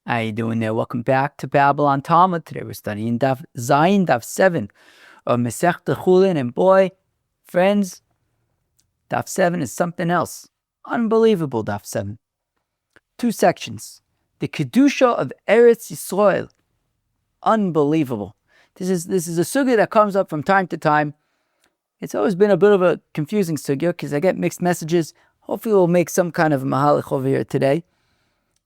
How you doing there? Welcome back to Babble on Talmud. Today we're studying Daf Zayin, Daf 7 of Masechta Chullin. And boy, friends, Daf 7 is something else. Unbelievable, Daf 7. 2 sections. The kedusha of Eretz Yisroel. Unbelievable. This is a sugya that comes up from time to time. It's always been a bit of a confusing sugya because I get mixed messages. Hopefully we'll make some kind of mahalach over here today.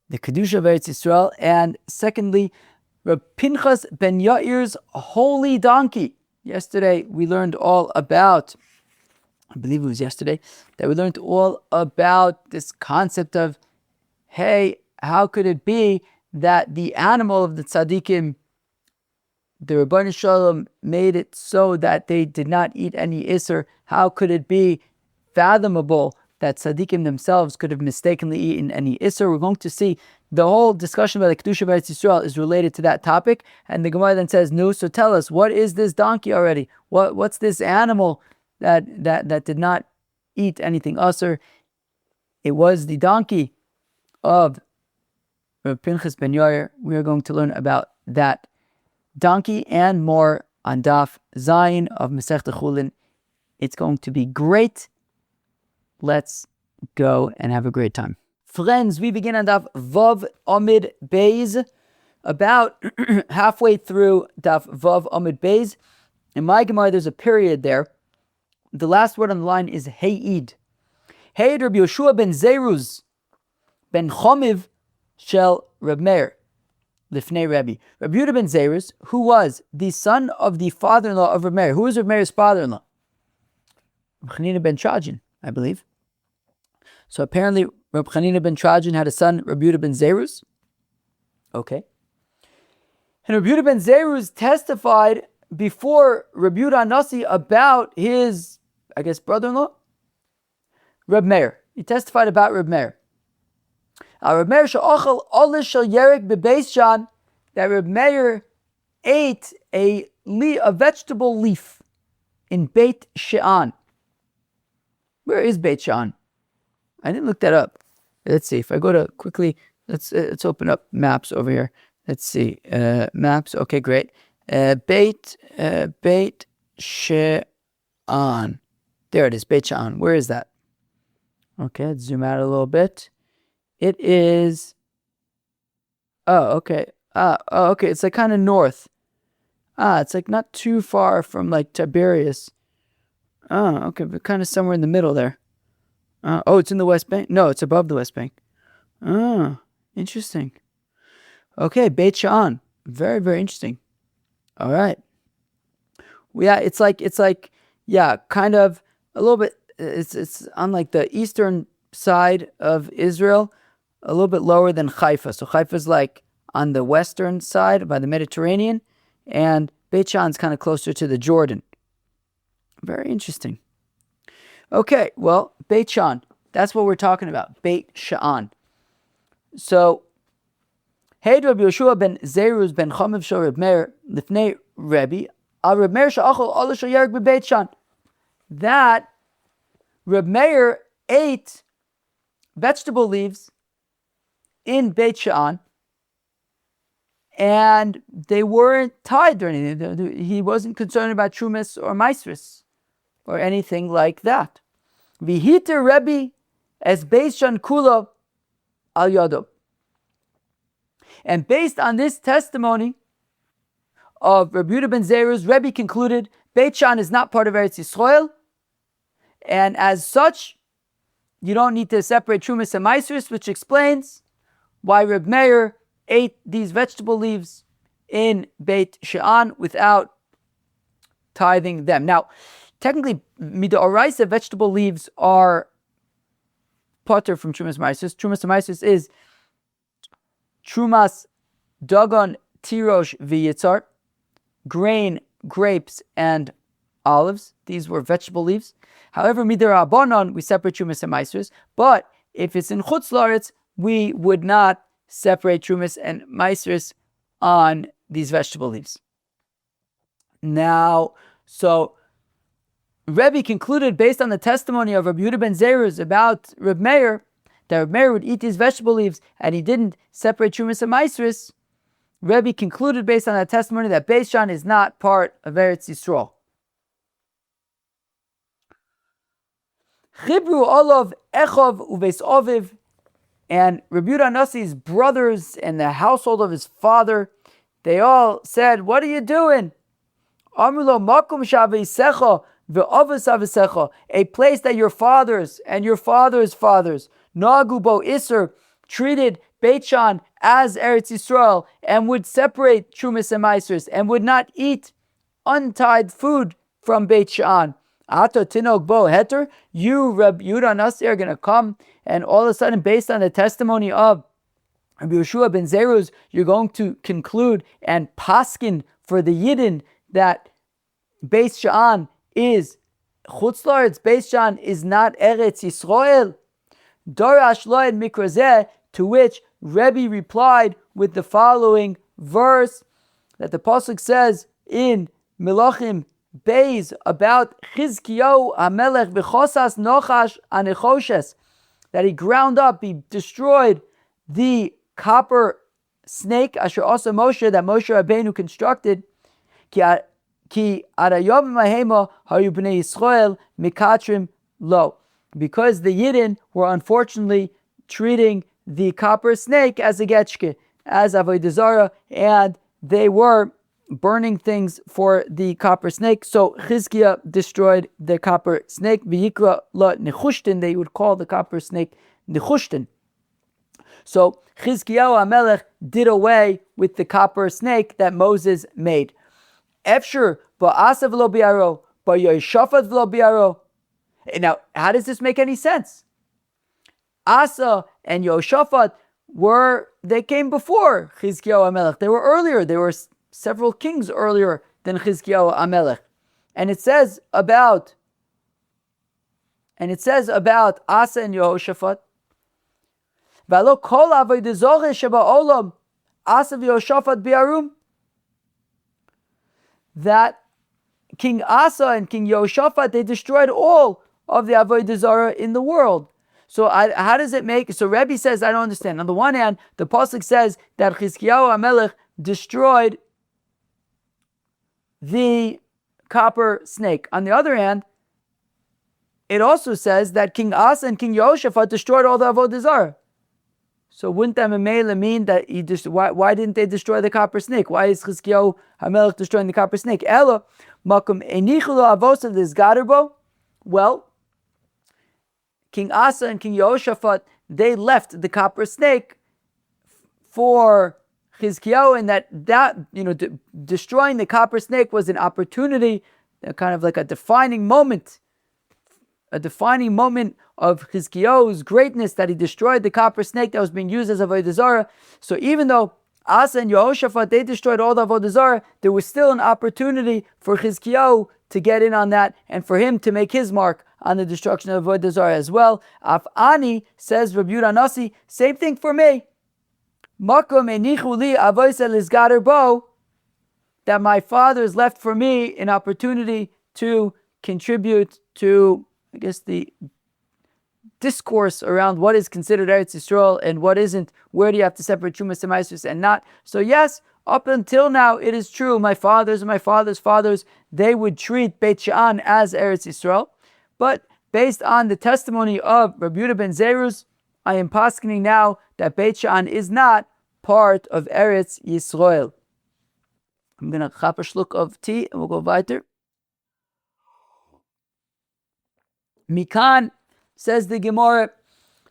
The kedusha of Eretz Yisroel, and secondly, Rabbi Pinchas ben Yair's holy donkey. Yesterday we learned all about, I believe it was yesterday, that we learned all about this concept of, hey, how could it be that the animal of the tzaddikim, the Rabbi Shalom, made it so that they did not eat any iser? How could it be fathomable that tzaddikim themselves could have mistakenly eaten any iser? We're going to see the whole discussion about the kedusha of Eretz Yisroel is related to that topic, and the Gemara then says, "No, so tell us, what is this donkey already? What's this animal that did not eat anything iser?" It was the donkey of Rabbi Pinchas ben Yair. We are going to learn about that donkey and more on Daf Zayin of Masechta Chullin. It's going to be great. Let's go and have a great time. Friends, we begin on Daf Vav Amid Beis, about halfway through Daf Vav Amid Beis. In my Gemara, there's a period there. The last word on the line is Heyid. Heyid Rabbi Yoshua ben Zeruz ben Chomiv shel Reb Meir Lifnei Rabbi. Rabbi Yehuda ben Zeruz, who was the son of the father-in-law of Reb Meir. Who was Reb Meir's father-in-law? Reb Chanina ben Trajan, I believe. So apparently, Reb Chanina ben Trajan had a son, Rabbi Yehuda ben Zeruz. Okay. And Rabbi Yehuda ben Zeruz testified before Rabbi Yehuda Nasi about his, I guess, brother-in-law, Reb Meir. He testified about Reb Meir. Reb Meir she'ochel olish shel yerek bebeis shan, that Reb Meir ate a vegetable leaf in Beit She'an. Where is Beit She'an? I didn't look that up. Let's see. If I go to quickly, let's open up maps over here. Let's see. Maps. Okay, great. Beit She'an. There it is. Beit She'an. Where is that? Okay, let's zoom out a little bit. It is. Oh, okay. Okay. It's like kind of north. It's like not too far from like Tiberias. Okay, but kind of somewhere in the middle there. It's in the West Bank? No, it's above the West Bank. Interesting. Okay, Beit She'an. Very, very interesting. All right. Well, yeah, it's like, kind of a little bit, it's on like the eastern side of Israel, a little bit lower than Haifa. So Haifa's like on the western side by the Mediterranean, and Beit She'an's kind of closer to the Jordan. Very interesting. Okay, well, Beit She'an. That's what we're talking about. Beit She'an. So, Hey Rabbi Yoshua ben Zeruz ben Chomiv shel Reb Meir Lifnei Rabbi al Reb Meir she'achol olish shel yerek bebeit She'an. That Reb Meir ate vegetable leaves in Beit She'an, and they weren't tied or anything. He wasn't concerned about Trumas or Maisris or anything like that. V'hiter Rabbi as Beis She'an kula al yado. And based on this testimony of Rabbi Yehuda ben Zeruz, Rabbi concluded Beit She'an is not part of Eretz Yisroel, and as such, you don't need to separate Trumas and Maisris, which explains why Reb Meir ate these vegetable leaves in Beit She'an without tithing them. Now, technically, Midoraisa vegetable leaves are potter from Trumas Maisris. Trumas Maisris is Trumas Dagon Tirosh V'Yitzar, grain, grapes, and olives. These were vegetable leaves. However, Midirabanan, we separate Trumas and Maisris. But if it's in Chutz La'aretz, we would not separate Trumas and Maisris on these vegetable leaves. Now, so Rebbe concluded, based on the testimony of Rabbi Yehuda ben Zeruz about Reb Meir, that Rabbi Meir would eat these vegetable leaves and he didn't separate Trumas and Maasros, Rabbi concluded based on that testimony that Beis Shan is not part of Eretz Yisroel. Chibru olav echov uveis oviv, and Rabbi Yehuda Nasi's brothers and the household of his father, they all said, "What are you doing?" Amrulo makom shavisecha ve'avos avisecha, a place that your fathers and your fathers' fathers, nagu bo iser, treated Beit Shan as Eretz Yisroel and would separate Trumas and Maasros and would not eat untied food from Beit Shan. Ato tinok bo heter, you Rabbi Yehuda Nasi are going to come and all of a sudden, based on the testimony of Rabbi Yeshua ben Zeruz, you're going to conclude and paskin for the Yidden that Beit Shan is Chutz La'aretz, Beit Shan is not Eretz Yisroel. Dorash lo et mikrazeh, to which Rebbe replied with the following verse that the pasuk says in Melachim Beis about Chizkiyahu HaMelech v'chosas nochash anechoshes, that he ground up, he destroyed the copper snake asher also Moshe, that Moshe Rabbeinu constructed. Ki arayom mahema hayu bnei Yisrael mikatrim lo, because the Yidden were unfortunately treating the copper snake as a getchke, as avodah zarah, and they were burning things for the copper snake. So Chizkiah destroyed the copper snake. V'yikra la nechushtin, they would call the copper snake nechushtin. So Chizkiyahu HaMelech did away with the copper snake that Moses made. Efshir ba'asa v'lo bi'aro, ba'yoshafat v'lo bi'aro. Now, how does this make any sense? Asa and Yoshafat they came before Chizkiyahu HaMelech. They were earlier. They were several kings earlier than Chizkiyahu HaMelech. And it says about Asa and Yehoshaphat, V'alo kol avodah zarah sheba'olam Asa v'Yehoshaphat bi'arum, that King Asa and King Yehoshaphat, they destroyed all of the avodah zarah in the world. So how does it make? So Rebbe says, I don't understand. On the one hand, the pasuk says that Chizkiyahu HaMelech destroyed the copper snake. On the other hand, it also says that King Asa and King Yehoshaphat destroyed all the avodah zarah. So wouldn't that memela mean that why didn't they destroy the copper snake? Why is Chizkiyahu HaMelech destroying the copper snake? Elo makom enichu lo avosa lizgaderbo. Well, King Asa and King Yehoshaphat, they left the copper snake for Chizkiyahu, and that destroying the copper snake was an opportunity, kind of like a defining moment of Chizkiyahu's greatness, that he destroyed the copper snake that was being used as avodah zarah. So even though Asa and Yehoshaphat, they destroyed all the avodah zarah, there was still an opportunity for Chizkiyahu to get in on that and for him to make his mark on the destruction of avodah zarah as well. Af ani, says Rabbi Yehuda Nasi, same thing for me. Makom enichu li avosa lizgader bo, that my fathers left for me an opportunity to contribute to, I guess, the discourse around what is considered Eretz Yisroel and what isn't. Where do you have to separate Trumas and Maasros and not? So yes, up until now, it is true. My fathers and my fathers' fathers, they would treat Beit Shan as Eretz Yisroel. But based on the testimony of Rabbi Yehuda ben Zeruz, I am paskening now that Beit Shan is not part of Eretz Yisroel. I'm going to chap a shluck of tea and we'll go weiter. Mikan, says the Gemara,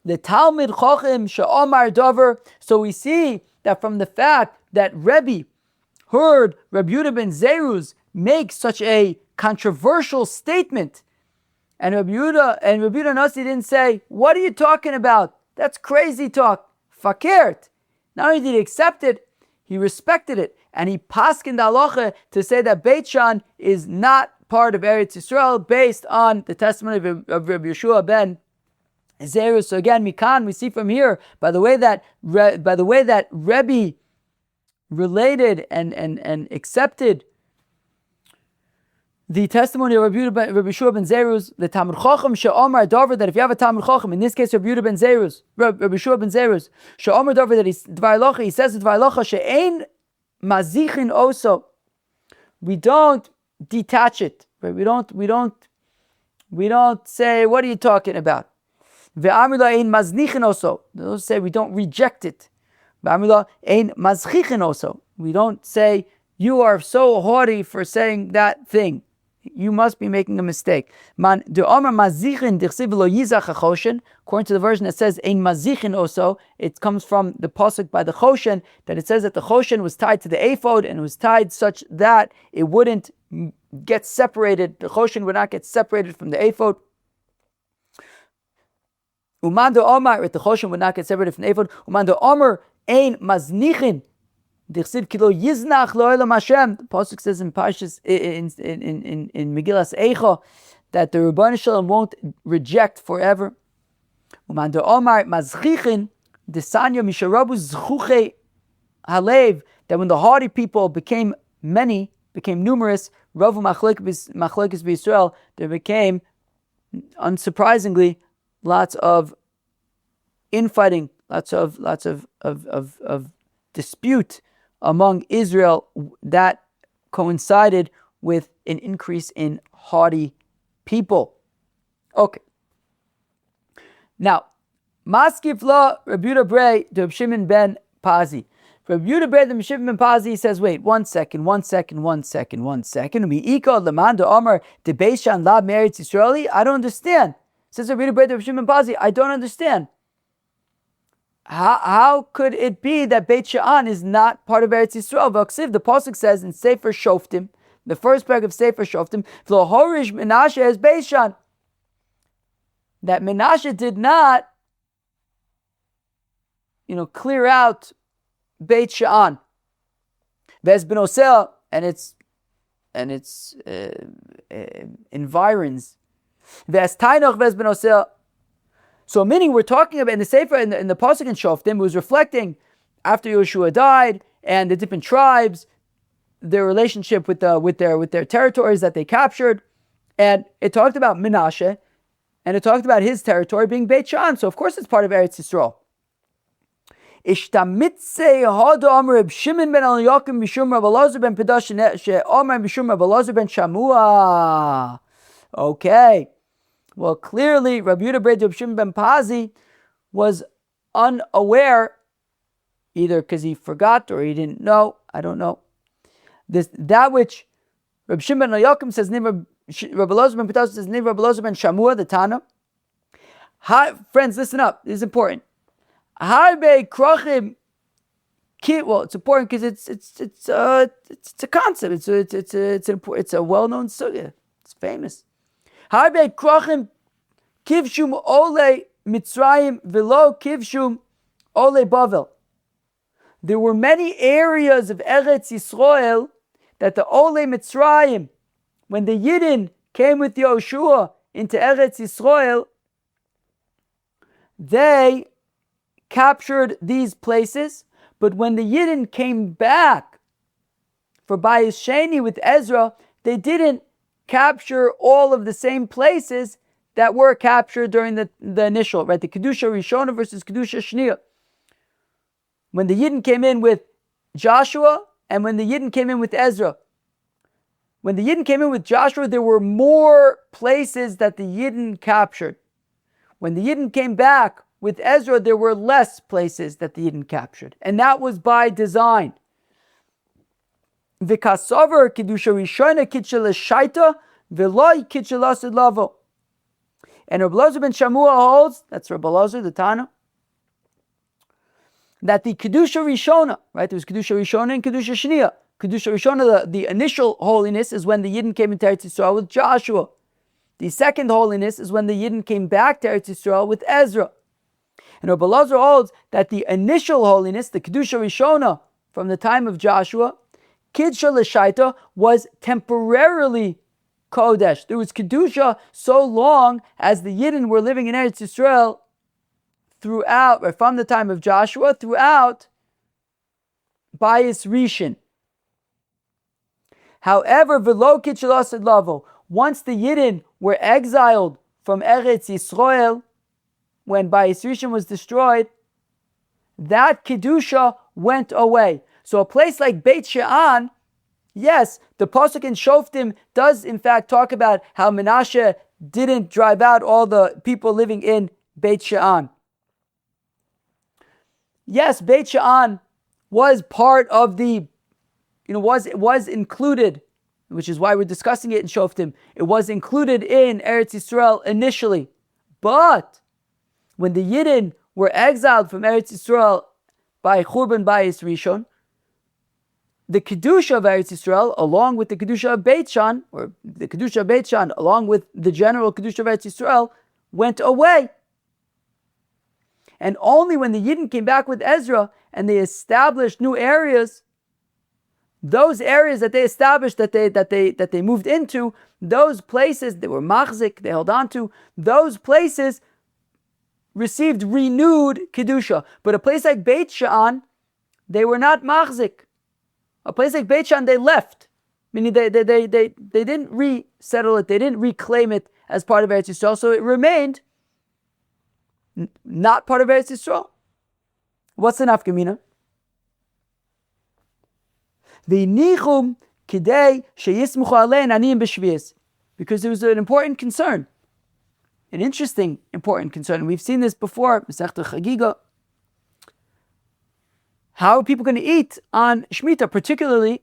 the Talmud Chochem she'omar dover. So we see that from the fact that Rebbe heard Rabbi Yehuda ben Zeruz make such a controversial statement, and Rabbi Yehuda Nasi didn't say, what are you talking about? That's crazy talk. Fakert. Not only did he accept it, he respected it, and he paskined halacha to say that Beit Shan is not part of Eretz Yisroel based on the testimony of Rabbi Yeshua ben Zeruz. So again, Mikan, we see from here, by the way that Rebbe related and accepted the testimony of Rabbi Shua ben Zeruz, the Talmud Chacham she'omar davar, that if you have a Talmud Chacham, in this case Rabbi Shua ben Zeruz, she'omar davar, that he says the Dvar Halacha she'ein mazichin oso. We don't detach it. Right? We don't say, what are you talking about? Ve'amila ein maznichin oso. They don't say we don't reject it. Ve'amila ein mazchichin oso. We don't say you are so haughty for saying that thing. You must be making a mistake. Man, de Omer mazichin dichsiv lo yizach hachoshen. According to the version that says ein mazichin also, it comes from the pasuk by the choshen, that it says that the choshen was tied to the ephod, and it was tied such that it wouldn't get separated. The choshen would not get separated from the ephod. Uman de Omer, the choshen would not get separated from the ephod. Uman de Omer ein maznichin. The pasuk says in Pinchas in Megillas Eicha that the Rebbeinu Shalom won't reject forever. That when the haughty people became numerous, Ravu Machlekes Yisroel, there became, unsurprisingly, lots of infighting, lots of dispute among Israel that coincided with an increase in haughty people. Okay. Now, Maskif la Rabbi Yehuda Brei to Rabbi Shimon ben Pazi. Rabbi Yehuda Brei to Rabbi Shimon ben Pazi says, wait, one second. Mi'iko leman de Omer de Beishan lab Eretz Yisroel. I don't understand. Says Rabbi Yehuda Brei to Rabbi Shimon ben Pazi, I don't understand. How could it be that Beit Sha'an is not part of Eretz Yisroel? The pasuk says in Sefer Shoftim, the first paragraph of Sefer Shoftim, V'lo horish Menashe as Beit Sha'an, that Menashe did not, clear out Beit Sha'an, Vez ben Osel and its environs, Vez Tainoch Vez ben Osel. So, meaning we're talking about in the Sefer, in the pasuk in Shoftim, it was reflecting after Yeshua died and the different tribes, their relationship with their territories that they captured, and it talked about Menashe, and it talked about his territory being Beit Sha'an. So, of course, it's part of Eretz Yisroel. Ishtamitze hada Amar Reb Shimon ben Eliyakim mishum Reb Elazar ben Pedash she'Amar mishum Reb Elazar ben Shamua. Okay. Well, clearly, Rabbi Yehuda Brei to Rabbi Shimon ben Pazi was unaware, either because he forgot or he didn't know. I don't know. That which Rabbi Shimon ben Eliyakim says, Rabbi Elazar ben Pedash says, Rabbi Elazar ben Shamua, the Tana. Friends, listen up. This is important. Harbe krachim. Well, it's important because it's a concept. It's a well-known sugya. It's famous. Harbe krachim kivshum ole Mitzrayim velo kivshum ole Babble. There were many areas of Eretz Yisroel that the ole Mitzrayim, when the Yidden came with Yoshua into Eretz Yisroel, they captured these places. But when the Yidden came back for Bayis Sheni with Ezra, they didn't capture all of the same places that were captured during the initial, right? The kedusha Rishona versus kedusha Shniya. When the Yidden came in with Joshua and when the Yidden came in with Ezra. When the Yidden came in with Joshua, there were more places that the Yidden captured. When the Yidden came back with Ezra, there were less places that the Yidden captured. And that was by design. V'kasover kedusha Rishona kitchel shaita v'loi kitchel asid lavo. And Rabbi Elazar ben Shamua holds, that's Rabbi Elazar, the Tana, that the kedusha Rishona, right? There was kedusha Rishona and kedusha Shniya. Kedusha Rishona, the initial holiness, is when the Yidden came into Eretz Yisroel with Joshua. The second holiness is when the Yidden came back to Eretz Yisroel with Ezra. And Rabbi Elazar holds that the initial holiness, the kedusha Rishona, from the time of Joshua, Kidsha L'Shaita, was temporarily Kodesh. There was kedusha so long as the Yidden were living in Eretz Yisrael throughout, or from the time of Joshua, throughout Bayis Rishon. However, v'lo kitchelas lavo. Once the Yidden were exiled from Eretz Yisroel, when Bayis Rishon was destroyed, that kedusha went away. So a place like Beit She'an, yes, the pasuk in Shoftim does in fact talk about how Menashe didn't drive out all the people living in Beit She'an. Yes, Beit She'an was part of the, was included, which is why we're discussing it in Shoftim. It was included in Eretz Yisroel initially. But when the Yidden were exiled from Eretz Yisroel by Churban Bayis Rishon, the kedusha of Eretz Yisroel, along with the kedusha of Beit She'an, or the kedusha of Beit She'an, along with the general kedusha of Eretz Yisroel, went away. And only when the Yidden came back with Ezra and they established new areas, those areas that they established, that they moved into, those places they were machzik, they held on to, those places received renewed kedusha. But a place like Beit She'an, they were not machzik. A place like Beit She'an, they left, meaning they didn't resettle it, they didn't reclaim it as part of Eretz Yisrael, so it remained not part of Eretz Yisrael. What's the nafkamina? V'nichum kidei sheyismuchu alein aniyim b'shvius, because there was an important concern, an interesting important concern. We've seen this before, Masechta Chagiga. How are people going to eat on Shemitah, particularly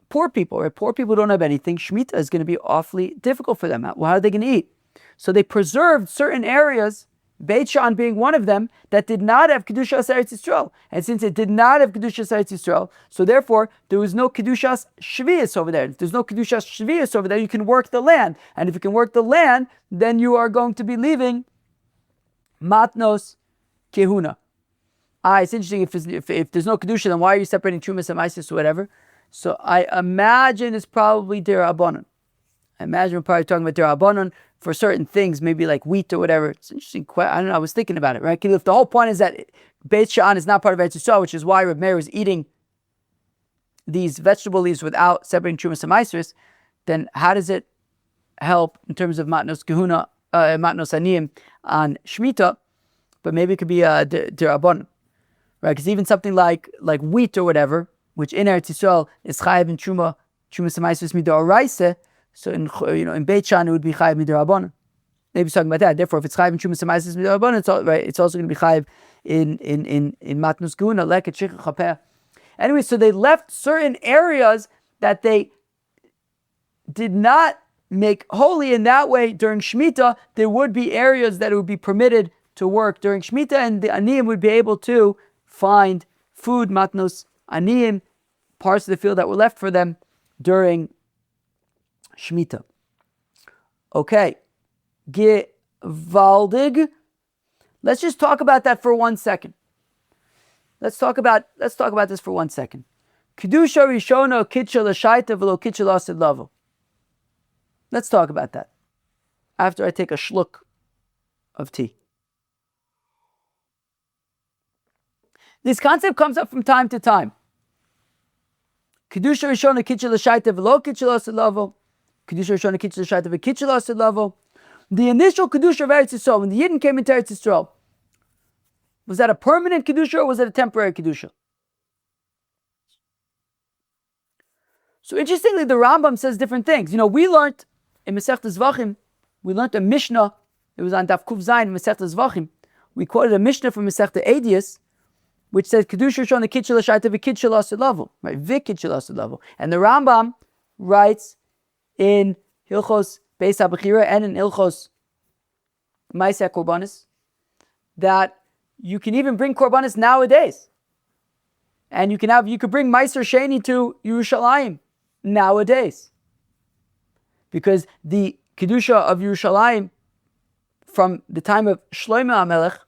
poor people? Right? Poor people don't have anything. Shemitah is going to be awfully difficult for them. Well, how are they going to eat? So they preserved certain areas, Beit She'an being one of them, that did not have Kedushas Eretz Yisrael. And since it did not have Kedushas Eretz Yisrael, so therefore there was no Kedushas Shvius over there. If there's no Kedushas Shvius over there, you can work the land. And if you can work the land, then you are going to be leaving Matnos Kehuna. It's interesting, if there's no Kedusha, then why are you separating Trumas and Maisis or whatever? So I imagine it's probably Derabanan. I imagine we're probably talking about Derabanan for certain things, maybe like wheat or whatever. It's interesting. I don't know, I was thinking about it, right? If the whole point is that Beit She'an is not part of Eretz Yisrael, which is why Reb Meir is eating these vegetable leaves without separating Trumas and Maisis, then how does it help in terms of Matnos Kehuna, Matnos Aniyim on Shemitah? But maybe it could be Derabanan. Right, because even something like wheat or whatever, which in Eretz Yisrael is chayav in truma samaisus midoraisa, so in Beit She'an it would be chayav midorabanan. Maybe he's talking about that. Therefore, if it's chayav in truma samaisus midorabanan, it's also going to be chayav in matnus guna leket shich chaper. Anyway, so they left certain areas that they did not make holy in that way during Shemitah. There would be areas that it would be permitted to work during Shemitah, and the aniyim would be able to find food, matnos aniyim, parts of the field that were left for them during Shemitah. Okay, gewaldig. Let's just talk about that for 1 second. Let's talk about this for 1 second. Kedusha rishona kitcha l'shaita v'lo kitcha l'asid lavo. Let's talk about that after I take a shluck of tea. This concept comes up from time to time. Kedusha rishona kitcha l'shaita v'lo kitcha l'asid lavo. Kedusha rishona kitcha l'shaita v'kitcha l'asid lavo. The initial kedusha of Eretz Yisroel, when the Yidden came into Eretz Yisroel, was that a permanent kedusha or was it a temporary kedusha? So interestingly, the Rambam says different things. We learned in Masechta Zvachim, we learned a Mishnah. It was on Daf Kuf Zayin in Masechta Zvachim. We quoted a Mishnah from Masechta Edius, which says kedusha rishona kitcha l'shaita v'kitcha l'asid lavo, right? V'kitcha l'asid lavo. And the Rambam writes in Hilchos Beis HaBechira and in Hilchos Maaseh Korbanos that you can even bring korbanos nowadays, and you could bring Meiser Sheni to Yerushalayim nowadays, because the kedusha of Yerushalayim from the time of Shlomo HaMelech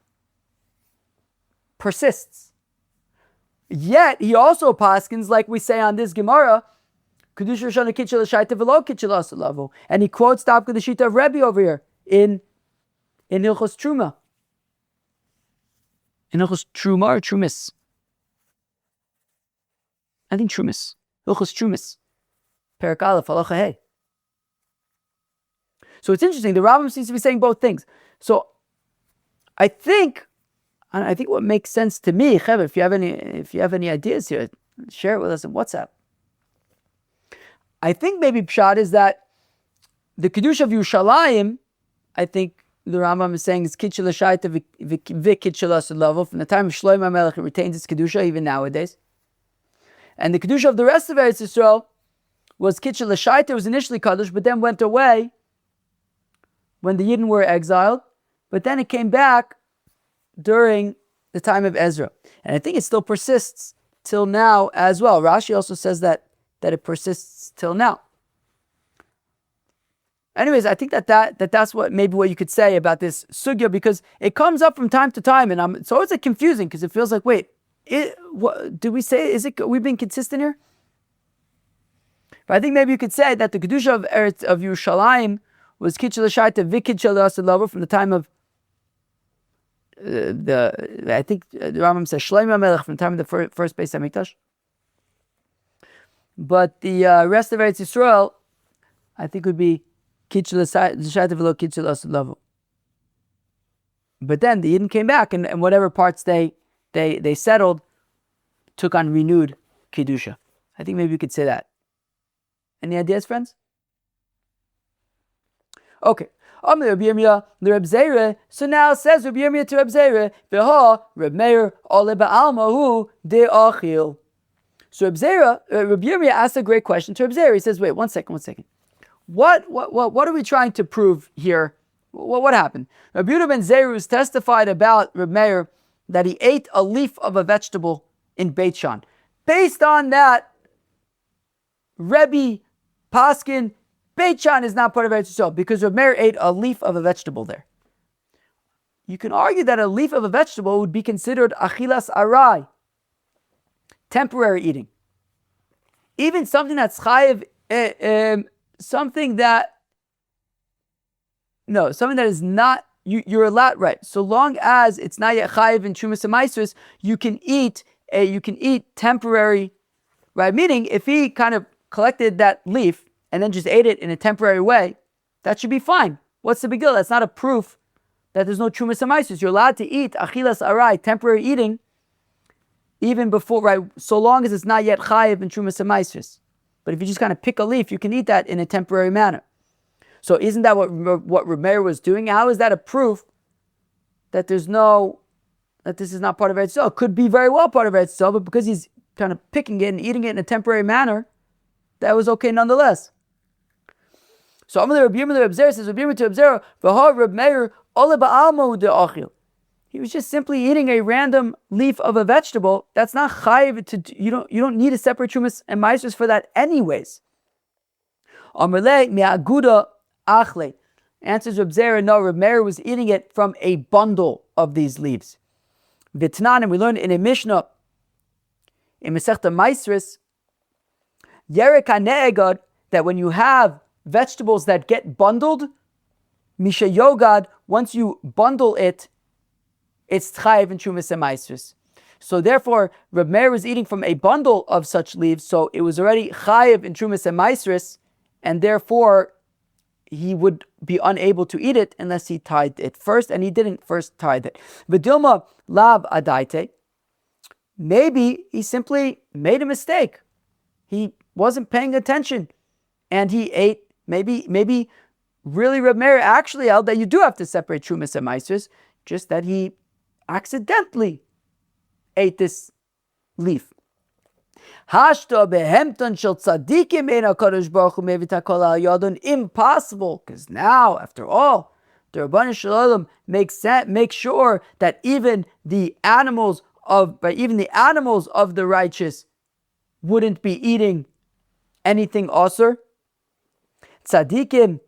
persists. Yet he also paskins, like we say on this Gemara, kedusha rishona kitcha l'shaita v'lo kitcha l'asid lavo, and he quotes the Shita of Rabbi over here in Hilchos Truma. In Hilchos Truma or Trumis? I think Trumis. Hilchos Trumis. Perek Aleph, Halacha Hey. So it's interesting. The Rambam seems to be saying both things. So I think what makes sense to me, Chaver, if you have any ideas here, share it with us on WhatsApp. I think maybe Pshat is that the kedusha of Yerushalayim, I think the Rambam is saying is kitchel shaita v'kitchel asulav. From the time of Shlomo HaMelech, it retains its kedusha even nowadays. And the kedusha of the rest of Eretz Yisroel was kitchel shaita. It was initially kadosh, but then went away when the Yidden were exiled. But then it came back during the time of Ezra, and I think it still persists till now as well. Rashi also says that it persists till now. Anyways, I think that's what you could say about this sugya, because it comes up from time to time, and it's always confusing because it feels like, wait, do we say, we've been consistent here? But I think maybe you could say that the kedusha of Yerushalayim was kitchel shaita v'kitchel asulav from the time of I think the Rambam says Shlomo HaMelech from the time of the first Beis HaMikdash. But the rest of Eretz Yisroel, I think, would be kitchel shaita v'lo kitchel asulav. But then the Yidden came back, and whatever parts they settled took on renewed kedusha. I think maybe you could say that. Any ideas, friends? Okay. So now says Rabbi Yirmiyah to Reb Zera, "V'ha Reb Meir ole ba'almahu de'achil." So Rabbi Yirmiyah asked a great question to Reb Zera. He says, "Wait, one second. What are we trying to prove here? What happened?" Rabbi Yehuda ben Zerus testified about Reb Meir that he ate a leaf of a vegetable in Beit Shan. Based on that, Rebbe Paskin, Beit Shan is not part of Eretz Yisrael because Reb Meir ate a leaf of a vegetable there. You can argue that a leaf of a vegetable would be considered achilas arai, temporary eating. Even something that's chayiv, something that is not, you're allowed, right? So long as it's not yet chayiv in Trumas and Maasros, you can eat temporary, right? Meaning, if he kind of collected that leaf and then just ate it in a temporary way, that should be fine. What's the big deal? That's not a proof that there's no Trumas and Maasros. You're allowed to eat achilas arai, temporary eating, even before, right? So long as it's not yet chayiv in Trumas and Maasros. But if you just kind of pick a leaf, you can eat that in a temporary manner. So isn't that what Reb Meir was doing? How is that a proof that this is not part of Eretz Yisrael? It could be very well part of Eretz Yisrael, but because he's kind of picking it and eating it in a temporary manner, that was okay nonetheless. So Amar Rabbi Yirmiyah Reb Zera says, Rabbi Yirmiyah to Reb Zera, v'ha Reb Meir ole ba'almo de'achil. He was just simply eating a random leaf of a vegetable. That's not chayiv. You don't need a separate Trumas and Maasros for that anyways. Amar le me'aguda achle. Answers Reb Zera, no, Reb Meir was eating it from a bundle of these leaves. V'tnan, and we learned in a Mishnah in Masechta Maasros, Yerek HaNe'egad, that when you have vegetables that get bundled, Misha Yogad, once you bundle it, it's chayiv in Trumas and Maasros. So therefore, Reb Meir was eating from a bundle of such leaves, so it was already chayiv in Trumas and Maasros, and therefore he would be unable to eat it unless he tied it first, and he didn't first tie it. V'dilma lav adaite. Maybe he simply made a mistake. He wasn't paying attention, and he ate. Maybe really Reb Meir actually held that you do have to separate Trumas and Maasros, just that he accidentally ate this leaf. Impossible, because now, after all, the Rabbanan Shalom makes sure that even the animals of the righteous wouldn't be eating anything osur. Tzadikim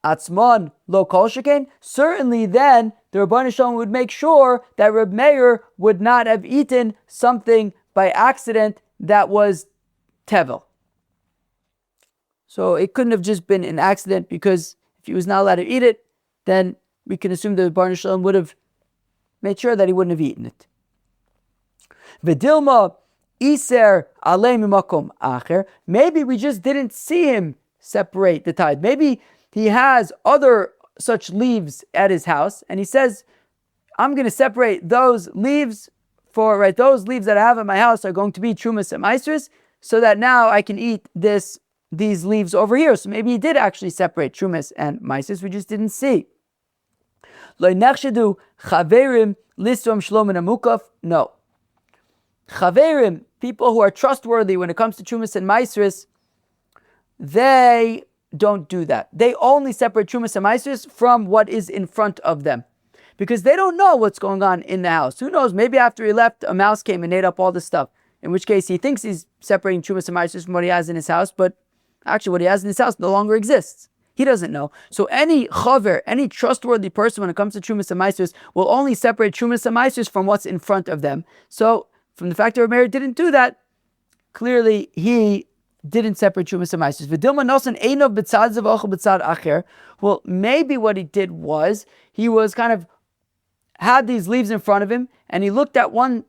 atzmon lo kol sheken. Certainly, then the Rabbanan Shalom would make sure that Reb Meir would not have eaten something by accident that was tevel. So it couldn't have just been an accident, because if he was not allowed to eat it, then we can assume that the Rabbanan Shalom would have made sure that he wouldn't have eaten it. V'dilma Iser alei mimakom acher. Maybe we just didn't see him separate the tithe. Maybe he has other such leaves at his house, and he says, I'm going to separate those leaves those leaves that I have at my house are going to be Trumas and Maasros, so that now I can eat these leaves over here. So maybe he did actually separate Trumas and Maasros, we just didn't see. Lo nechshedu chaverim lisrom shlom and amukaf. No. Chaverim, people who are trustworthy when it comes to Trumas and Maasros, they don't do that. They only separate Trumas and Maasros from what is in front of them, because they don't know what's going on in the house. Who knows? Maybe after he left, a mouse came and ate up all the stuff. In which case, he thinks he's separating Trumas and Maasros from what he has in his house, but actually, what he has in his house no longer exists. He doesn't know. So any chaver, any trustworthy person when it comes to Trumas and Maasros will only separate Trumas and Maasros from what's in front of them. So from the fact that Rabbi didn't do that, clearly he didn't separate Trumas and Maasros. Well, maybe what he did was, he was kind of had these leaves in front of him, and he looked at one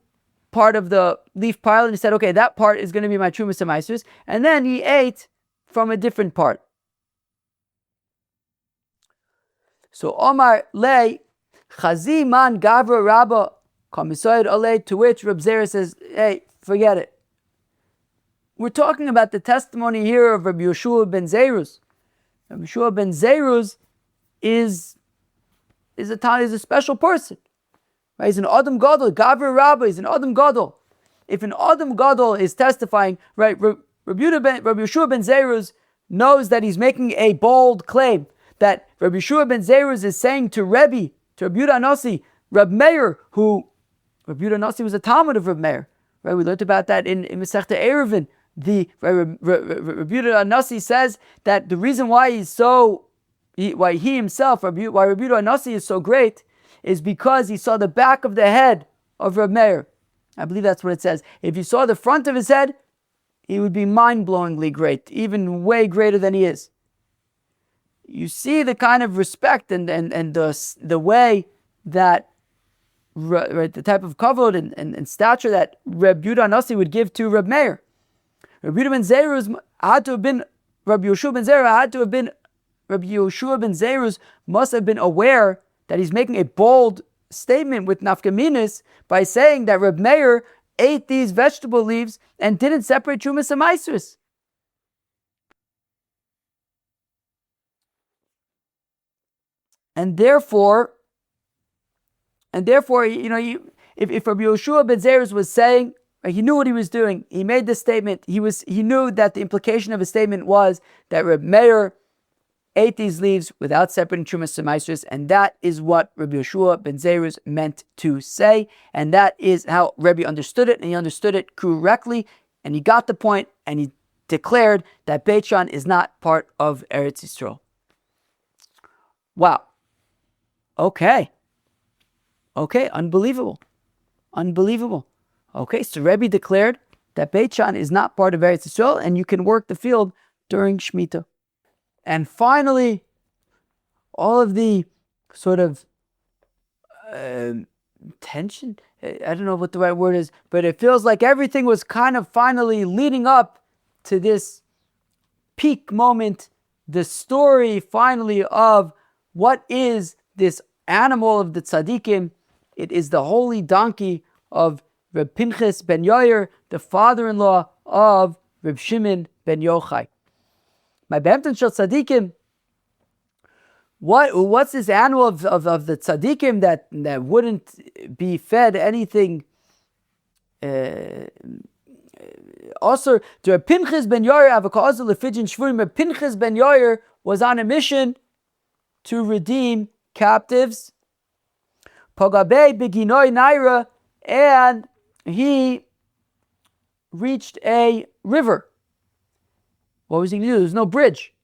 part of the leaf pile and he said, okay, that part is going to be my Trumas and Maasros, and then he ate from a different part. So Omar lei chazi man gavra rabba komisayid alei, to which Reb Zera says, hey, forget it. We're talking about the testimony here of Rabbi Yeshua ben Zerus. Rabbi Yeshua ben Zerus is a special person. Right? He's an Adam Gadol, Gavra Rabba, he's an Adam Gadol. If an Adam Gadol is testifying, right, Rabbi Yeshua ben Zerus knows that he's making a bold claim, that Rabbi Yeshua ben Zerus is saying to Rabbi Yehuda Anasi, Reb Meir, Rabbi Yehuda Anasi was a Talmud of Reb Meir. Right? We learned about that in Masechta Eruvin. Rabbi Yehuda Anasi says that the reason why why Rabbi Yehuda Anasi is so great is because he saw the back of the head of Reb Meir. I believe that's what it says. If you saw the front of his head, he would be mind-blowingly great, even way greater than he is. You see the kind of respect and the way that, right, the type of kavod and stature that Rabbi Yehuda Anasi would give to Reb Meir. Rabbi Yeshua ben Zerus must have been aware that he's making a bold statement with nafkaminis by saying that Reb Meir ate these vegetable leaves and didn't separate Trumas and Maasros. And therefore, if Rabbi Yeshua ben Zerus was saying, he knew what he was doing, he made this statement, he knew that the implication of his statement was that Reb Meir ate these leaves without separating Trumas and Maasros, and that is what Rabbi Yeshua ben Zerus meant to say, and that is how Rabbi understood it, and he understood it correctly, and he got the point, and he declared that Beit Shan is not part of Eretz Yisroel. Wow. Okay, unbelievable. Okay, so Rabbi declared that Beit Shan is not part of Eretz Yisroel, and you can work the field during Shemitah. And finally, all of the sort of tension, I don't know what the right word is, but it feels like everything was kind of finally leading up to this peak moment, the story finally of what is this animal of the tzaddikim. It is the holy donkey of Reb Pinchas ben Yair, the father-in-law of Reb Shimon ben Yochai. My Behemten Shel Tzaddikim, what's this animal of the tzaddikim that wouldn't be fed anything? Also, to Reb Pinchas ben Yair, Avakazul Lefidjin Shvurim, Reb Pinchas ben Yair was on a mission to redeem captives. Pogabei beginoi naira, and he reached a river. What was he going to do? There was no bridge.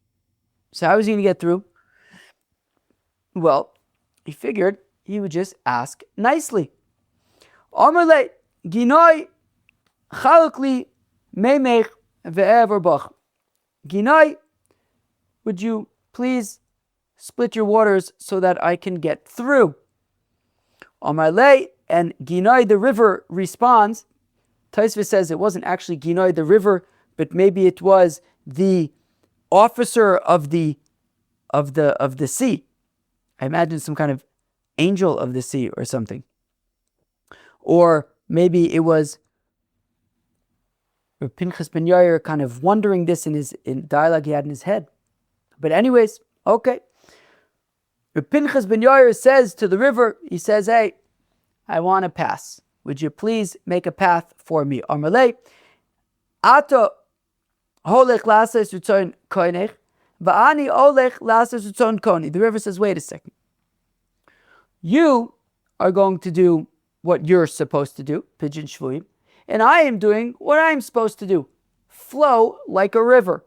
So how was he going to get through? Well, he figured he would just ask nicely. Omerle ginoi chalukli meimech ve'ever bach. Ginoi, would you please split your waters so that I can get through? Omerle, and Ginoi, the river, responds, Tosfos says it wasn't actually Ginoi, the river, but maybe it was the officer of the sea. I imagine some kind of angel of the sea or something. Or maybe it was Pinchas ben Yair kind of wondering this in dialogue he had in his head. But anyways, okay. Pinchas ben Yair says to the river, he says, hey, I want to pass. Would you please make a path for me? Amalei, Ato holech lases utzon koinech, va'ani olech lases utzon koni. The river says, wait a second. You are going to do what you're supposed to do, pigeon shvuim, and I am doing what I'm supposed to do, flow like a river.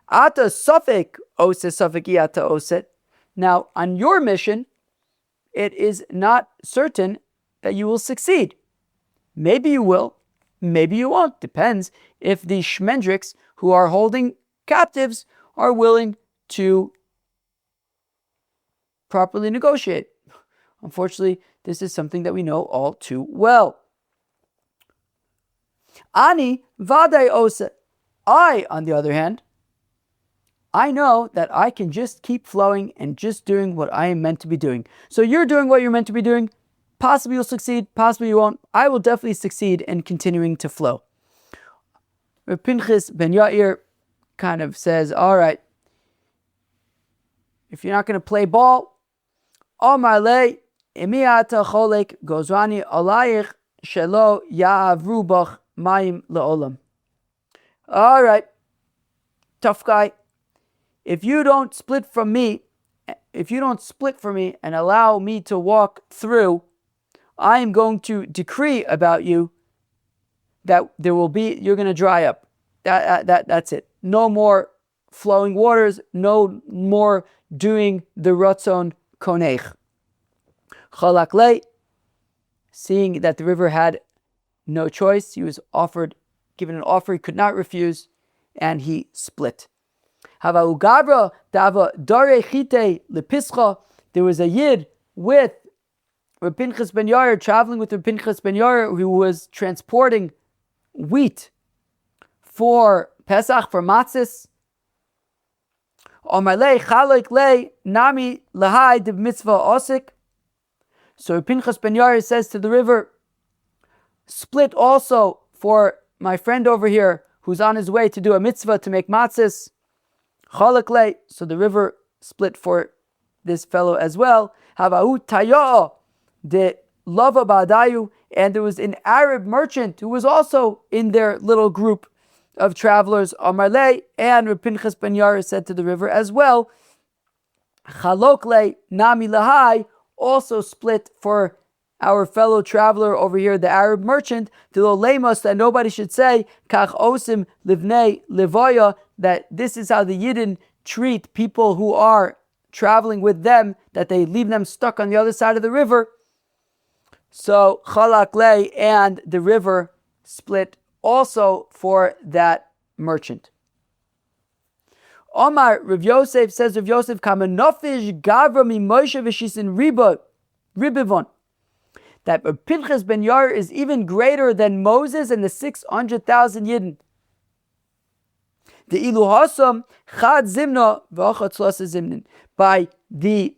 Ata safek ose safek iata oset. Now, on your mission, it is not certain that you will succeed. Maybe you will, maybe you won't. Depends if the shmendriks who are holding captives are willing to properly negotiate. Unfortunately, this is something that we know all too well. Ani vaday ose. I, on the other hand, I know that I can just keep flowing and just doing what I am meant to be doing. So you're doing what you're meant to be doing. Possibly you'll succeed, possibly you won't. I will definitely succeed in continuing to flow. Pinchas ben Yair kind of says, all right, if you're not going to play ball, Omarle imiata cholek gozrani alayich shelo ya'avru bach mayim le'olam. All right, tough guy. If you don't split from me and allow me to walk through, I am going to decree about you that you're going to dry up. That's it. No more flowing waters, no more doing the ratzon konech. Chalakle, seeing that the river had no choice, he was given an offer he could not refuse, and he split. There was a yid with Rabbi Pinchas ben Yair, traveling with Rabbi Pinchas ben Yair, who was transporting wheat for Pesach, for matzahs. So Pinchas ben Yair says to the river, split also for my friend over here who's on his way to do a mitzvah to make matzahs. So the river split for this fellow as well. The lava ba'adayu, and there was an Arab merchant who was also in their little group of travelers. Amarle, and Rabbi Pinchas ben Yair said to the river as well, Chalokle nami lahai, also split for our fellow traveler over here, the Arab merchant, Dilo lemos, that nobody should say, Kach osim livnei levoya, that this is how the Yidden treat people who are traveling with them, that they leave them stuck on the other side of the river. So Chalakle, and the river split also for that merchant. Omar, Rav Yosef says, Rav Yosef, Kamenofish Gavra mi Moshe v'shisin ribivon, that Pinchas ben Yair is even greater than Moses and the 600,000 Yidden. The ilu hasam chad zimna v'achat tzlasa zimnin. By the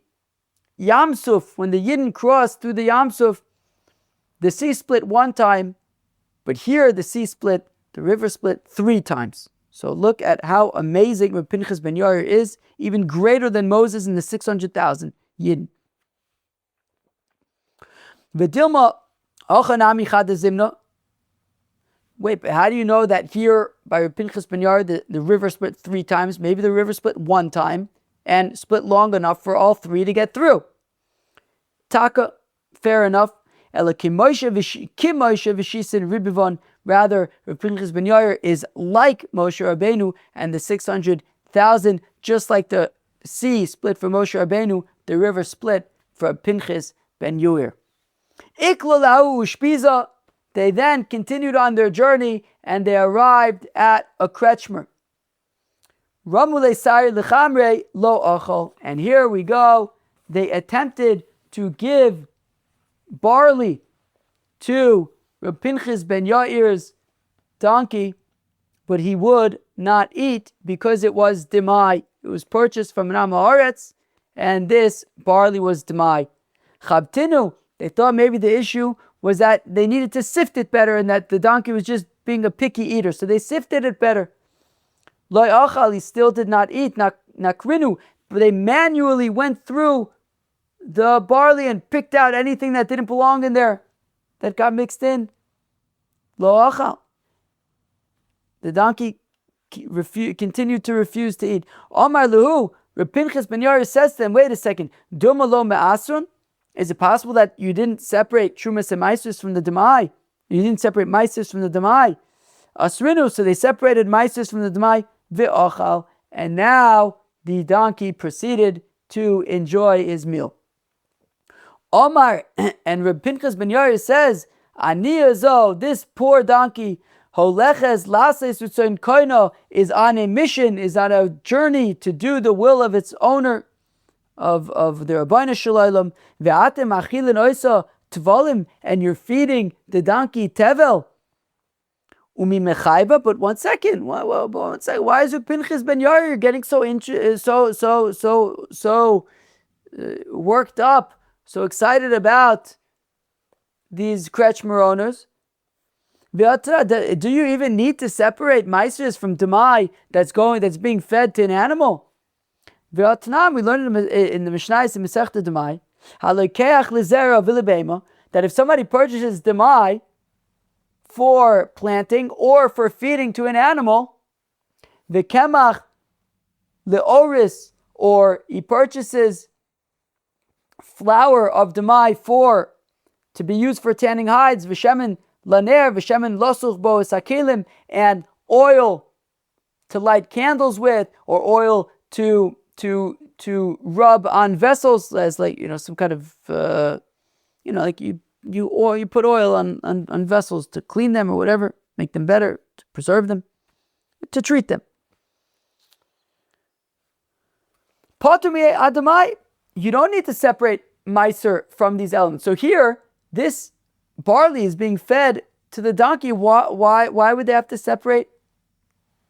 Yam Suf, when the Yidden crossed through the Yam Suf, the sea split one time, but here the river split 3 times. So look at how amazing Rabbi Pinchas ben Yair is, even greater than Moses and the 600,000 Yidden. V'dilma ochanami chad zimna. Wait, but how do you know that here by Rabbi Pinchas ben Yair the river split 3 times? Maybe the river split 1 time and split long enough for all 3 to get through. Taka, fair enough. Rather, Rabbi Pinchas ben Yair is like Moshe Rabbeinu and the 600,000, just like the sea split for Moshe Rabbeinu, the river split for Pinchas ben Yair. They then continued on their journey and they arrived at a kretschmer. And here we go. They attempted to give barley to Reb Pinchas ben Yair's donkey, but he would not eat because it was demai. It was purchased from an Am Haaretz, and this barley was demai. Chabtinu, they thought maybe the issue was that they needed to sift it better and that the donkey was just being a picky eater. So they sifted it better. Loi achal, he still did not eat. Nakrinu, but they manually went through the barley and picked out anything that didn't belong in there, that got mixed in. Lo achal. The donkey continued to refuse to eat. Omar Luhu, Reb Pinchas ben Yair says to them, wait a second, Duma lo me'asrun? Is it possible that you didn't separate Trumas and Maisers from the Demai? You didn't separate Maisers from the Demai. Asrinu, so they separated Maisers from the Demai, Ve'ochal, and now the donkey proceeded to enjoy his meal. Omar, and Reb Pinchas ben Yair says, Ani azo, this poor donkey, Holeches lases utzoin koino, is on a mission, is on a journey to do the will of its owner, of the Rabbeinu Shalom. Ve'atem achilin oisa tvolim, and you're feeding the donkey tevel. Umi mechayba, but one second, why is it Pinchas ben Yair getting so worked up, so excited about these kretschmer owners? Do you even need to separate maisers from demai that's being fed to an animal? We learned in the Mishnah in Masechta Demai, that if somebody purchases demai for planting or for feeding to an animal, the kemach leoris, or he purchases flour of demai to be used for tanning hides, v'shemen laner, v'shemen losuch bo sakelim, and oil to light candles with, or oil to rub on vessels, as some kind of you put oil on vessels to clean them or whatever, make them better, to preserve them, to treat them. Patumi adamai, you don't need to separate meiser from these elements. So here, this barley is being fed to the donkey. Why would they have to separate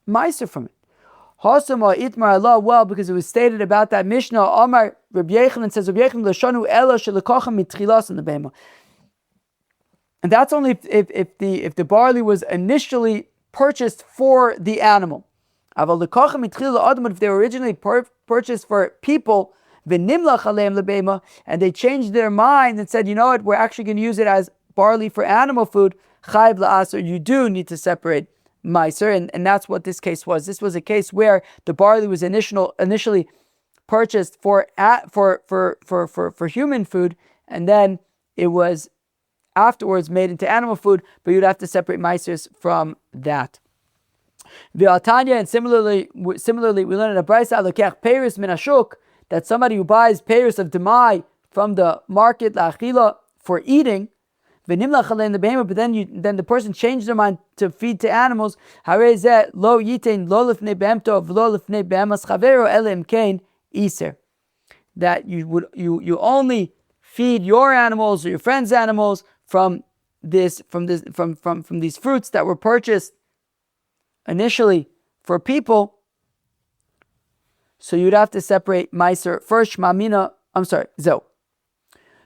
meiser from it? Hasama itmar Allah, well, because it was stated about that Mishnah. Amar Rabbi Yochanan says, Rabbi Yochanan l'shanu ela shelekacham mitchilas in the behema. And that's only if the barley was initially purchased for the animal. Aval lekacham mitchila adam, if they were originally purchased for people, v'nimlach aleim lebehema, and they changed their mind and said, you know what, we're actually going to use it as barley for animal food. Chayv la'aser, you do need to separate meiser, and that's what this case was. This was a case where the barley was initially purchased for human food, and then it was afterwards made into animal food, but you'd have to separate meisers from that. V'atanya, and similarly, we learned in a brayso alokech peiros min hashuk, that somebody who buys peiros of demai from the market la'achila for eating, v'nimlach alein lebehema, but then the person changed their mind to feed to animals. Harei zeh lo yitein lo lifnei behemto v'lo lifnei behemas chavero ele imkein iser. That you only feed your animals or your friends' animals from these fruits that were purchased initially for people. So you'd have to separate meiser first. Zo.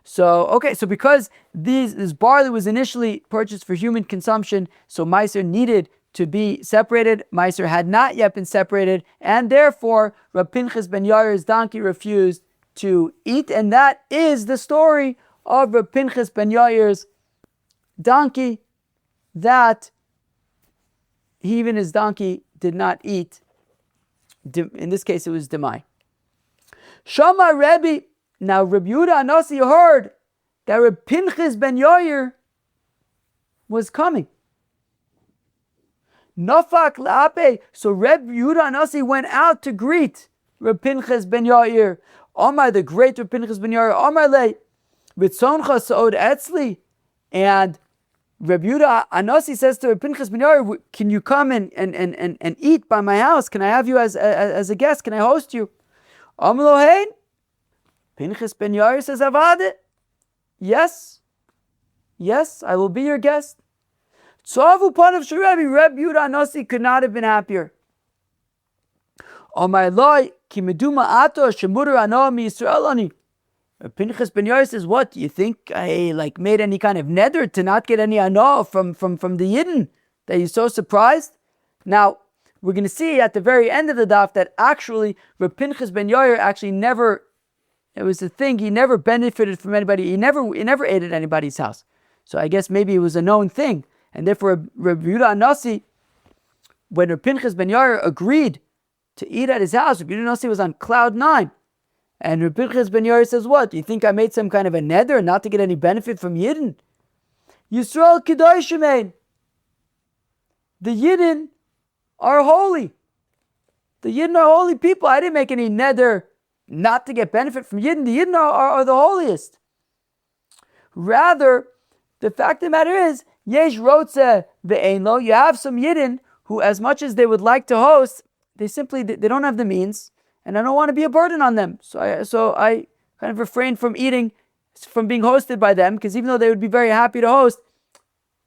So because this barley was initially purchased for human consumption, so meiser needed to be separated. Meiser had not yet been separated, and therefore Reb Pinchas ben Yair's donkey refused to eat, and that is the story of Reb Pinchas ben Yair's donkey, that even his donkey did not eat. In this case, it was demai. Shama Rebbe. Now Reb Yehuda Anasi heard that Reb Pinchas ben Yair was coming. Nafak la'ape. So Reb Yehuda Anasi went out to greet Reb Pinchas ben Yair. Omar, the great Reb Pinchas ben Yair. Omar le v'tzoncha sa'od etzli. And Reb Yehuda Anasi says to Reb Pinchas ben Yair, can you come and eat by my house? Can I have you as a guest? Can I host you? Amar lo hein. Pinchas ben Yair says, Avade, yes, I will be your guest. Tzavu panav shel Rabbi. Reb Yehuda Anasi could not have been happier. Omar Loi ki meduma ato shemuder ano mi Yisrael ani. Pinchas ben Yair says, what, do you think I made any kind of neder to not get any ano from the Yidden? That you're so surprised? Now, we're going to see at the very end of the daf that actually Reb Pinchas ben Yair actually never, it was a thing, he never benefited from anybody, he never ate at anybody's house. So I guess maybe it was a known thing. And therefore Reb Yehuda Anasi, when Reb Pinchas ben Yair agreed to eat at his house, Reb Yehuda Anasi was on cloud 9. And Reb Pinchas ben Yair says, what? Do you think I made some kind of a neder not to get any benefit from Yidden? Yisrael Kedoshim. The Yidden are holy. The Yidden are holy people. I didn't make any neder not to get benefit from Yidden. The Yidden are the holiest. Rather, the fact of the matter is, Yesh Rotze ve'ein lo. You have some Yidden who, as much as they would like to host, they don't have the means. And I don't want to be a burden on them. So I kind of refrain from being hosted by them, because even though they would be very happy to host,